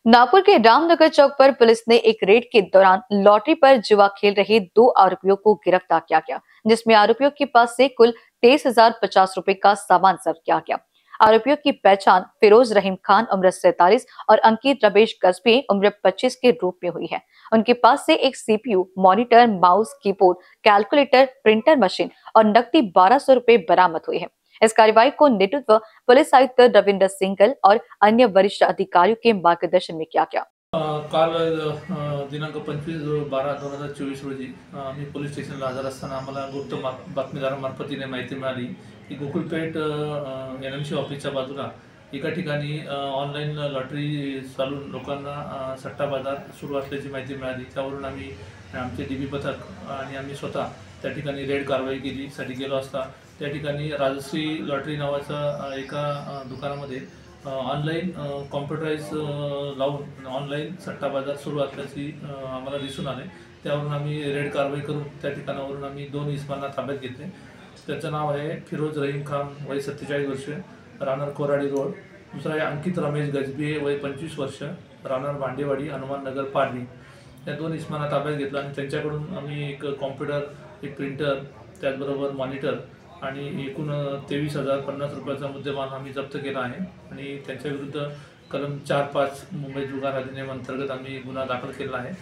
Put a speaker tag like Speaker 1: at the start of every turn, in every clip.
Speaker 1: नागपुर के रामनगर चौक पर police ने एक red के दौरान लॉटरी पर जुआ खेल रहे 2 आरोपियों को गिरफ्तार किया गया, जिसमें आरोपियों के पास से कुल 23,050 रुपए का सामान जब्त किया गया। आरोपियों की पहचान फिरोज रहीम खान उम्र 47 और अंकित रमेश गजबी उम्र 25 के रूप में हुई है। उनके पास से एक CPU, monitor, mouse, keyboard, calculator, printer machine और नकदी 1200 रुपए बरामद हुए हैं। इस कार्रवाई को नेतृत्व पुलिस आयुक्त रविंद्र सिंघल और अन्य वरिष्ठ अधिकारियों के मार्गदर्शन में किया गया।
Speaker 2: काल दिनांक 25/12/2024 रोजी मी पोलीस स्टेशनला हजर असताना आम्हाला गुप्त बातमीदारामार्फतीने माहिती मिळाली की गोकुळपेठ NMC ऑफिसच्या बाजूला एका ठिकाणी ऑनलाईन लॉटरी चालून लोकांना सट्टा बाजार सुरू असल्याची माहिती मिळाली। त्यावरून आम्ही आमचे DB पथक आणि आम्ही स्वतः त्या ठिकाणी रेड कारवाई केली साठी गेलो असता त्या ठिकाणी राजश्री लॉटरी नावाचा एका दुकानामध्ये ऑनलाईन कॉम्प्युटराइज लावून ऑनलाईन सट्टा बाजार सुरू असल्याची आम्हाला दिसून आले। त्यावरून आम्ही रेड कारवाई करून त्या ठिकाणावरून आम्ही 2 इसमांना ताब्यात घेतले। त्याचं नाव आहे फिरोज रहीम खान वय 47 वर्ष, राहणार कोराडी रोड। दुसरा आहे अंकित रमेश गजबी वय 25 वर्ष, राहणार भांडेवाडी, हनुमान नगर, पारडी। या 2 इसमांना ताब्यात घेतला आणि त्यांच्याकडून आम्ही एक कॉम्प्युटर, एक प्रिंटर, त्याचबरोबर मॉनिटर आणि एकूण 23,050 रुपयाचा मुद्देमाल आम्ही जप्त केला आहे आणि त्यांच्या विरुद्ध कलम 4-5 मुंबई जुगार अधिनियम अंतर्गत आम्ही गुन्हा दाखल केला आहे।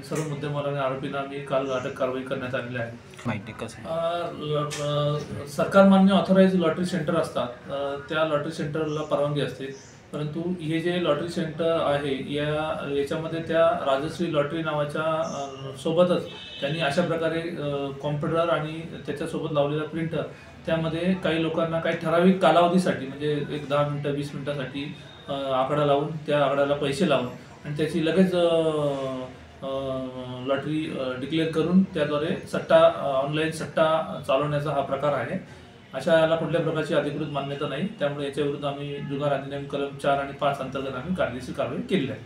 Speaker 2: सर्व मुद्देमालाने आरोपींना आम्ही काल अटक कारवाई करण्यात आलेली आहे।
Speaker 3: माहिती कसं
Speaker 2: सरकारमान्य ऑथराइज लॉटरी सेंटर असतात, त्या लॉटरी सेंटरला परवानगी असते, परंतु हे जे लॉटरी सेंटर आहे याच्यामध्ये त्या राजश्री लॉटरी नावाच्या सोबतच त्यांनी अशा प्रकारे कॉम्प्युटर आणि त्याच्यासोबत लावलेला प्रिंटर त्यामध्ये काही लोकांना काही ठराविक कालावधीसाठी म्हणजे एक 10 मिनिटं 20 मिनिटासाठी आकडा लावून त्या आकड्याला पैसे लावून आणि त्याची लगेच लॉटरी डिक्लेअर करून त्याद्वारे सट्टा ऑनलाईन सट्टा चालवण्याचा हा प्रकार आहे। अशा याला कुठल्या प्रकारची अधिकृत मान्यता नाही, त्यामुळे याच्या विरुद्ध आम्ही जुगार अधिनियम कलम 4 आणि 5 अंतर्गत आम्ही कायदेशीर कारवाई केली आहे।